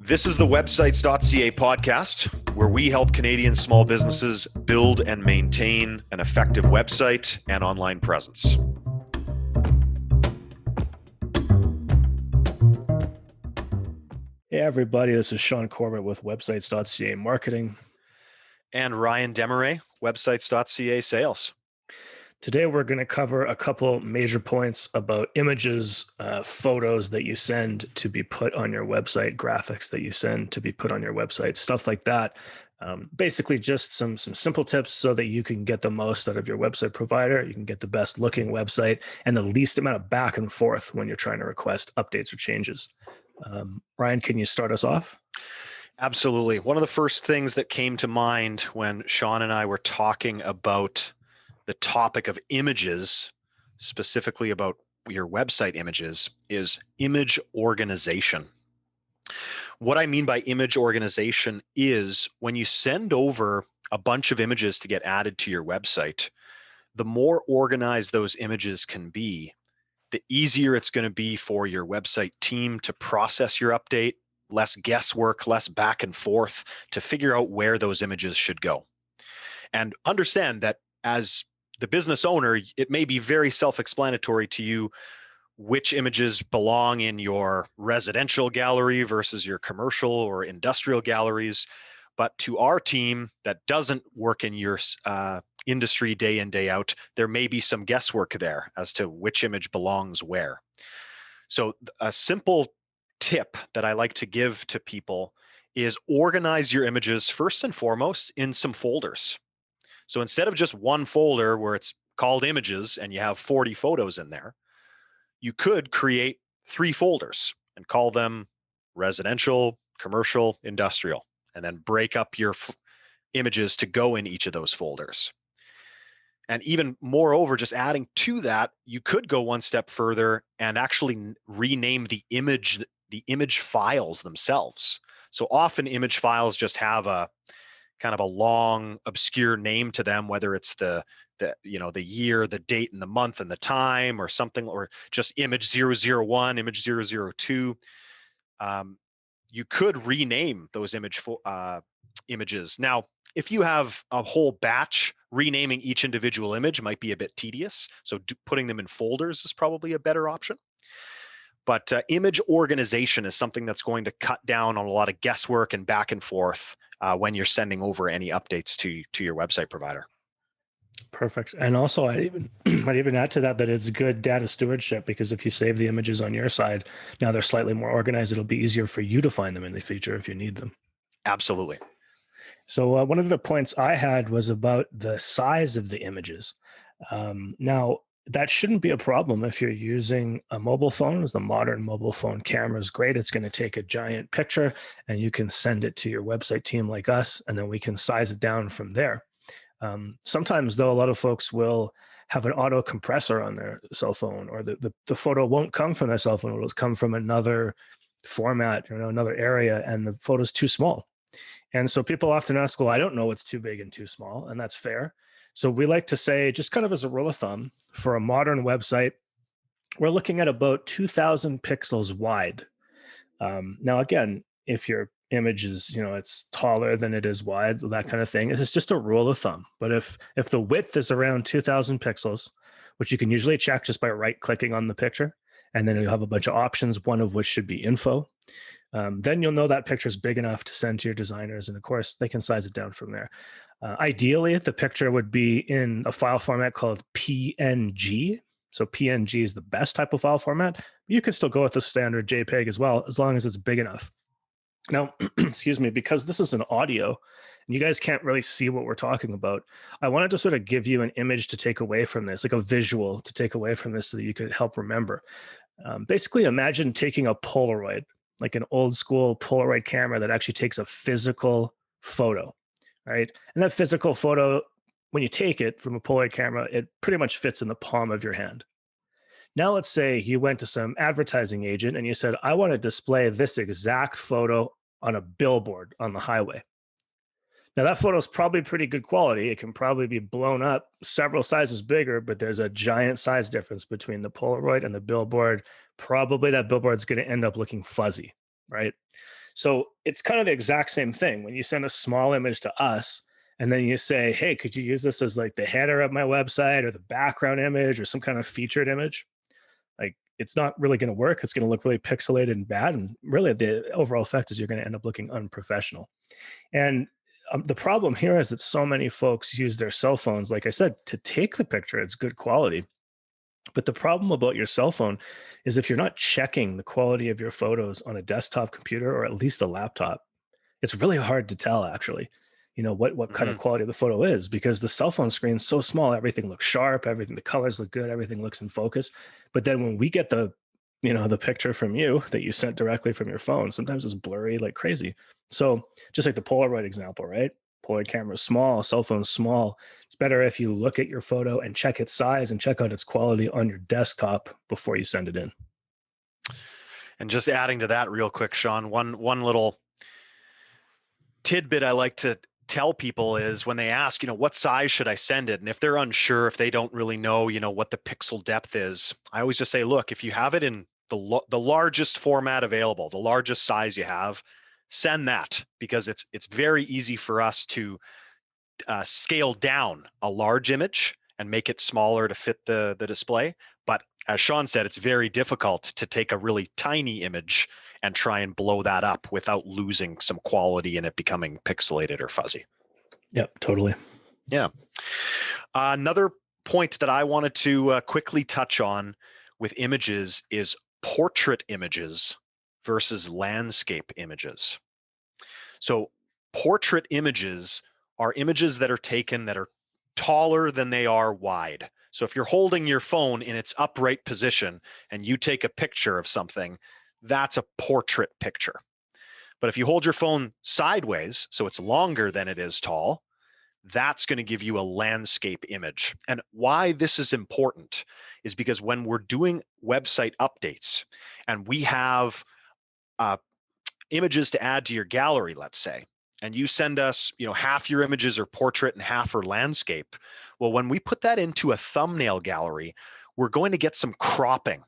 This is the Websites.ca podcast, where we help Canadian small businesses build and maintain an effective website and online presence. Hey everybody, this is Sean Corbett with Websites.ca Marketing. And Ryan Desmarais, Websites.ca Sales. Today we're going to cover a couple major points about images, photos that you send to be put on your website, graphics that you send to be put on your website, stuff like that. Basically just some simple tips so that you can get the most out of your website provider. You can get the best looking website and the least amount of back and forth when you're trying to request updates or changes. Ryan, can you start us off? Absolutely. One of the first things that came to mind when Sean and I were talking about the topic of images, specifically about your website images, is image organization. What I mean by image organization is when you send over a bunch of images to get added to your website, the more organized those images can be, the easier it's going to be for your website team to process your update, less guesswork, less back and forth to figure out where those images should go. And understand that as the business owner, it may be very self-explanatory to you which images belong in your residential gallery versus your commercial or industrial galleries. But to our team that doesn't work in your industry day in, day out, there may be some guesswork there as to which image belongs where. So a simple tip that I like to give to people is organize your images first and foremost in some folders. So instead of just one folder where it's called images and you have 40 photos in there, you could create 3 folders and call them residential, commercial, industrial, and then break up your images to go in each of those folders. And even moreover, just adding to that, you could go one step further and actually rename the image files themselves. So often image files just have a kind of a long, obscure name to them, whether it's the year, the date, and the month, and the time, or something, or just image 001, image 002. You could rename those images. Now, if you have a whole batch, renaming each individual image might be a bit tedious. So putting them in folders is probably a better option. But image organization is something that's going to cut down on a lot of guesswork and back and forth when you're sending over any updates to your website provider. Perfect. And also, I'd even add to that it's good data stewardship, because if you save the images on your side, now they're slightly more organized. It'll be easier for you to find them in the future if you need them. Absolutely. So one of the points I had was about the size of the images. Now, that shouldn't be a problem if you're using a mobile phone. The modern mobile phone camera is great. It's going to take a giant picture and you can send it to your website team like us, and then we can size it down from there. Sometimes, though, a lot of folks will have an auto compressor on their cell phone, or the photo won't come from their cell phone. It'll come from another format, another area, and the photo's too small. And so people often ask, well, I don't know what's too big and too small, and that's fair. So we like to say, just kind of as a rule of thumb, for a modern website, we're looking at about 2,000 pixels wide. Now, again, if your image is, it's taller than it is wide, that kind of thing, this is just a rule of thumb. But if the width is around 2,000 pixels, which you can usually check just by right-clicking on the picture, and then you'll have a bunch of options, one of which should be info, then you'll know that picture is big enough to send to your designers. And of course, they can size it down from there. Ideally, the picture would be in a file format called PNG. So PNG is the best type of file format. You can still go with the standard JPEG as well, as long as it's big enough. Now, excuse me, because this is an audio and you guys can't really see what we're talking about, I wanted to sort of give you an image to take away from this, like a visual to take away from this so that you could help remember. Basically, imagine taking a Polaroid, like an old school Polaroid camera that actually takes a physical photo, right? And that physical photo, when you take it from a Polaroid camera, it pretty much fits in the palm of your hand. Now, let's say you went to some advertising agent and you said, I want to display this exact photo on a billboard on the highway. Now, that photo is probably pretty good quality. It can probably be blown up several sizes bigger, but there's a giant size difference between the Polaroid and the billboard. Probably that billboard's going to end up looking fuzzy, right? So it's kind of the exact same thing when you send a small image to us and then you say, hey, could you use this as like the header of my website or the background image or some kind of featured image? Like it's not really going to work. It's going to look really pixelated and bad. And really, the overall effect is you're going to end up looking unprofessional. And the problem here is that so many folks use their cell phones, like I said, to take the picture. It's good quality. But the problem about your cell phone is if you're not checking the quality of your photos on a desktop computer or at least a laptop, it's really hard to tell actually, what kind of Mhm. quality the photo is because the cell phone screen is so small, everything looks sharp, everything, the colors look good, everything looks in focus. But then when we get the picture from you that you sent directly from your phone, sometimes it's blurry like crazy. So just like the Polaroid example, right? Polaroid camera is small, cell phone's small. It's better if you look at your photo and check its size and check out its quality on your desktop before you send it in. And just adding to that real quick, Sean, one little tidbit I like to tell people is when they ask, what size should I send it? And if they're unsure, if they don't really know, what the pixel depth is, I always just say, look, if you have it in the largest format available, the largest size you have, send that because it's very easy for us to scale down a large image and make it smaller to fit the display. But as Sean said, it's very difficult to take a really tiny image and try and blow that up without losing some quality and it becoming pixelated or fuzzy. Yep, totally. Yeah. Another point that I wanted to quickly touch on with images is portrait images versus landscape images. So portrait images are images that are taken that are taller than they are wide. So if you're holding your phone in its upright position and you take a picture of something, that's a portrait picture. But if you hold your phone sideways, so it's longer than it is tall, that's going to give you a landscape image. And why this is important is because when we're doing website updates and we have uh, images to add to your gallery, let's say, and you send us, half your images are portrait and half are landscape. Well, when we put that into a thumbnail gallery, we're going to get some cropping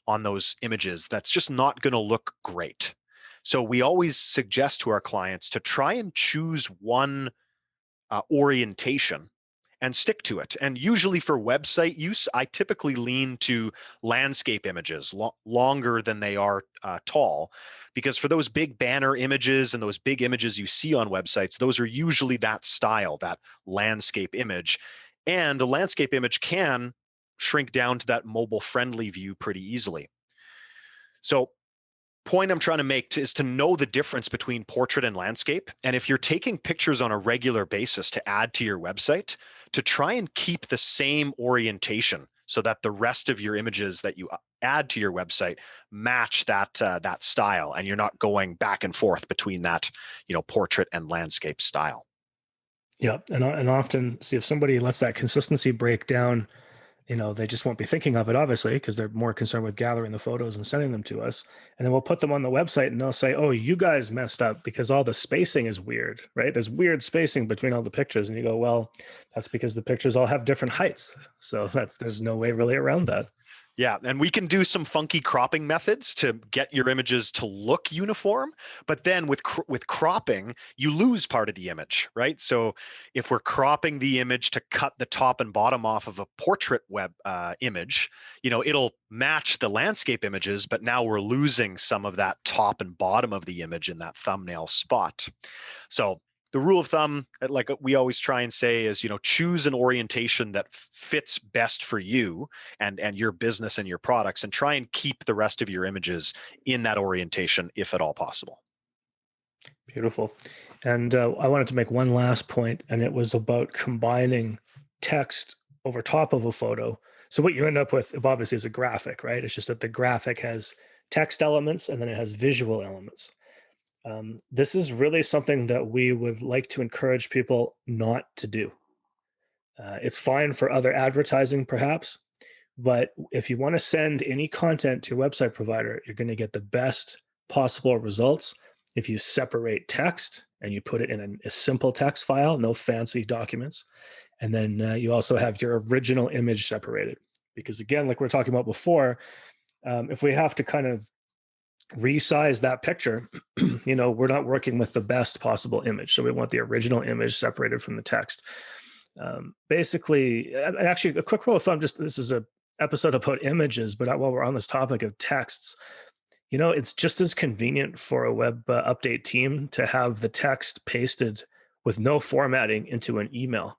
on those images that's just not going to look great. So we always suggest to our clients to try and choose one orientation and stick to it. And usually for website use, I typically lean to landscape images longer than they are tall, because for those big banner images and those big images you see on websites, those are usually that style, that landscape image. And a landscape image can shrink down to that mobile friendly view pretty easily. So point I'm trying to make is to know the difference between portrait and landscape. And if you're taking pictures on a regular basis to add to your website, to try and keep the same orientation so that the rest of your images that you add to your website match that style, and you're not going back and forth between that, portrait and landscape style. Yeah, and often see if somebody lets that consistency break down, they just won't be thinking of it, obviously, because they're more concerned with gathering the photos and sending them to us. And then we'll put them on the website and they'll say, oh, you guys messed up because all the spacing is weird, right? There's weird spacing between all the pictures. And you go, well, that's because the pictures all have different heights. So there's no way really around that. Yeah, and we can do some funky cropping methods to get your images to look uniform, but then with cropping, you lose part of the image, right? So if we're cropping the image to cut the top and bottom off of a portrait web image, it'll match the landscape images, but now we're losing some of that top and bottom of the image in that thumbnail spot. So the rule of thumb, like we always try and say, is choose an orientation that fits best for you and your business and your products, and try and keep the rest of your images in that orientation if at all possible. Beautiful. And I wanted to make one last point, and it was about combining text over top of a photo. So what you end up with, obviously, is a graphic, right? It's just that the graphic has text elements and then it has visual elements. This is really something that we would like to encourage people not to do. It's fine for other advertising, perhaps, but if you want to send any content to your website provider, you're going to get the best possible results if you separate text and you put it in a simple text file, no fancy documents. And then you also have your original image separated. Because again, like we were talking about before, if we have to kind of resize that picture, we're not working with the best possible image. So we want the original image separated from the text. Basically, actually, a quick rule of thumb, just this is a episode about images, but while we're on this topic of texts, it's just as convenient for a web update team to have the text pasted with no formatting into an email.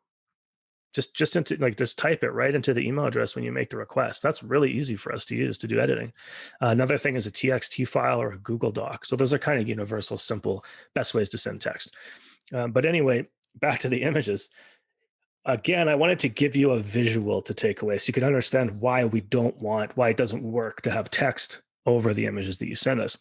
Just into just type it right into the email address when you make the request. That's really easy for us to use to do editing. Another thing is a TXT file or a Google Doc. So those are kind of universal, simple, best ways to send text. But anyway, back to the images. Again, I wanted to give you a visual to take away so you can understand why it doesn't work to have text over the images that you send us.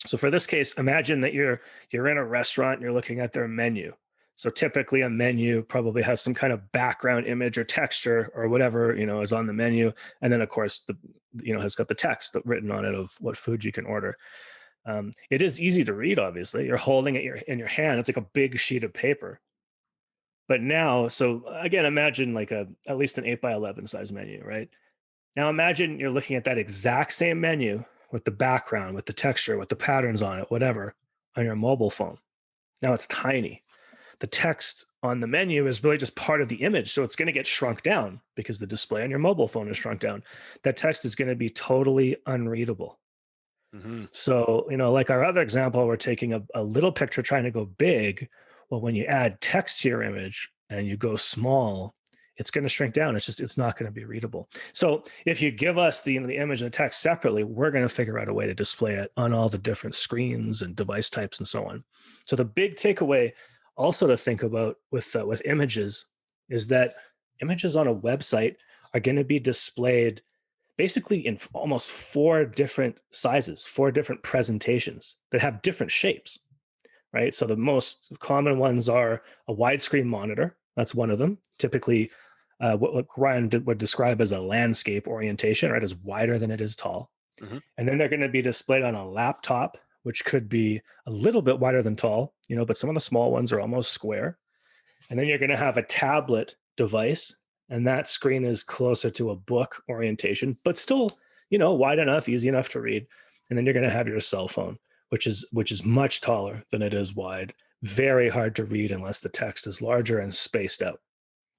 So for this case, imagine that you're in a restaurant and you're looking at their menu. So typically a menu probably has some kind of background image or texture or whatever, is on the menu. And then of course, has got the text written on it of what food you can order. It is easy to read, obviously. You're holding it in your hand. It's like a big sheet of paper. But now, so again, imagine at least an 8x11 size menu, right? Now imagine you're looking at that exact same menu with the background, with the texture, with the patterns on it, whatever, on your mobile phone. Now it's tiny. The text on the menu is really just part of the image. So it's going to get shrunk down because the display on your mobile phone is shrunk down. That text is going to be totally unreadable. Mm-hmm. So, like our other example, we're taking a little picture trying to go big. Well, when you add text to your image and you go small, it's going to shrink down. It's not going to be readable. So if you give us the image and the text separately, we're going to figure out a way to display it on all the different screens and device types and so on. So the big takeaway also to think about with images is that images on a website are going to be displayed basically in almost 4 different sizes, 4 different presentations that have different shapes, right? So the most common ones are a widescreen monitor. That's one of them. Typically, what Ryan would describe as a landscape orientation, right? Is wider than it is tall. Mm-hmm. And then they're going to be displayed on a laptop, which could be a little bit wider than tall, but some of the small ones are almost square. And then you're going to have a tablet device, and that screen is closer to a book orientation, but still, wide enough, easy enough to read. And then you're going to have your cell phone, which is much taller than it is wide, very hard to read unless the text is larger and spaced out.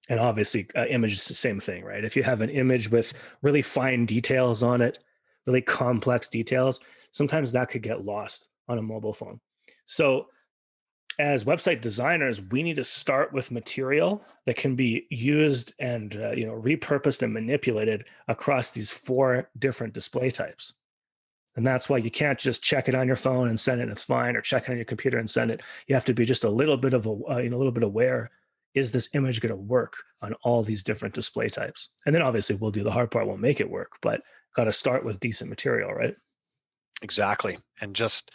And obviously, image is the same thing, right? If you have an image with really fine details on it, really complex details, sometimes that could get lost on a mobile phone. So as website designers, we need to start with material that can be used and repurposed and manipulated across these 4 different display types. And that's why you can't just check it on your phone and send it and it's fine, or check it on your computer and send it. You have to be just a little bit aware. Is this image going to work on all these different display types? And then obviously we'll do the hard part, we'll make it work, but got to start with decent material, right? Exactly. And just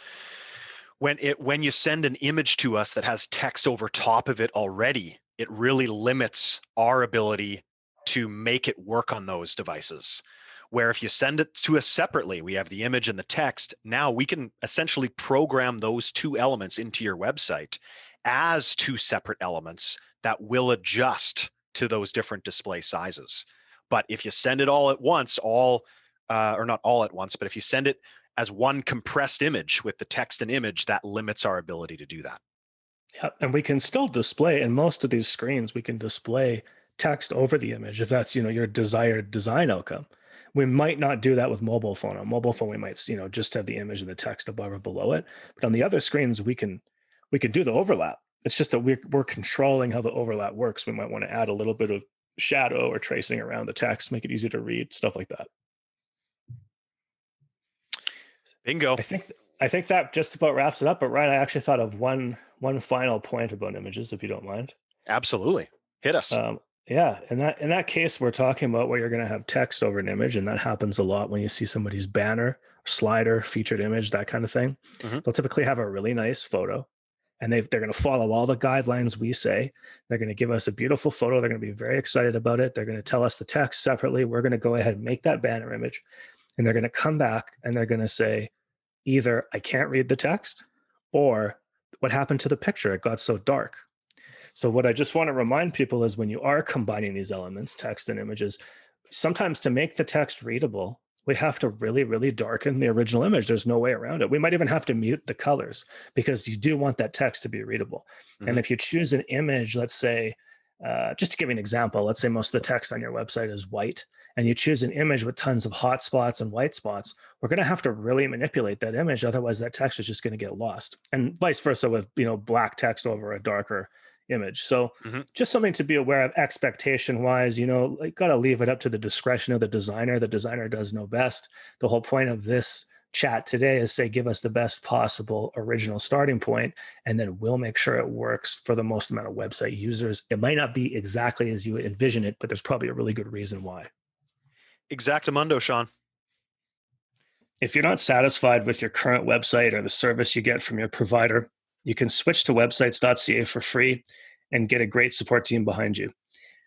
when you send an image to us that has text over top of it already, it really limits our ability to make it work on those devices. Where if you send it to us separately, we have the image and the text. Now we can essentially program those 2 elements into your website as 2 separate elements that will adjust to those different display sizes. But if you send it all at once, or not all at once, but if you send it as one compressed image with the text and image, that limits our ability to do that. Yeah, and we can still display in most of these screens, we can display text over the image if that's your desired design outcome. We might not do that with mobile phone. On mobile phone, we might just have the image and the text above or below it. But on the other screens, we can do the overlap. It's just that we're controlling how the overlap works. We might want to add a little bit of shadow or tracing around the text, make it easier to read, stuff like that. Bingo. I think that just about wraps it up. But Ryan, I actually thought of one final point about images, if you don't mind. Absolutely, hit us. Yeah, in that case, we're talking about where you're going to have text over an image, and that happens a lot when you see somebody's banner, slider, featured image, that kind of thing. Mm-hmm. They'll typically have a really nice photo, and they're going to follow all the guidelines we say. They're going to give us a beautiful photo. They're going to be very excited about it. They're going to tell us the text separately. We're going to go ahead and make that banner image, and they're going to come back and they're going to say, either I can't read the text, or what happened to the picture? It got so dark. So what I just want to remind people is when you are combining these elements, text and images, sometimes to make the text readable, we have to really, really darken the original image. There's no way around it. We might even have to mute the colors because you do want that text to be readable. Mm-hmm. And if you choose an image, let's say, just to give you an example, let's say most of the text on your website is white, and you choose an image with tons of hot spots and white spots, we're going to have to really manipulate that image. Otherwise, that text is just going to get lost. And vice versa with, black text over a darker image. So just something to be aware of expectation wise, got to leave it up to the discretion of the designer. The designer does know best. The whole point of this chat today is say, give us the best possible original starting point, and then we'll make sure it works for the most amount of website users. It might not be exactly as you envision it, but there's probably a really good reason why. Exactamundo, Sean. If you're not satisfied with your current website or the service you get from your provider, you can switch to websites.ca for free and get a great support team behind you.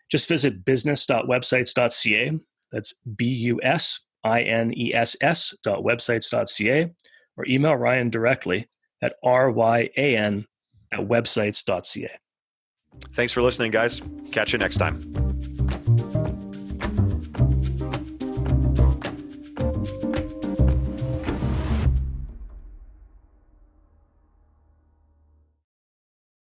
Just visit business.websites.ca. That's business.websites.ca, or email Ryan directly at ryan@websites.ca. Thanks for listening, guys. Catch you next time.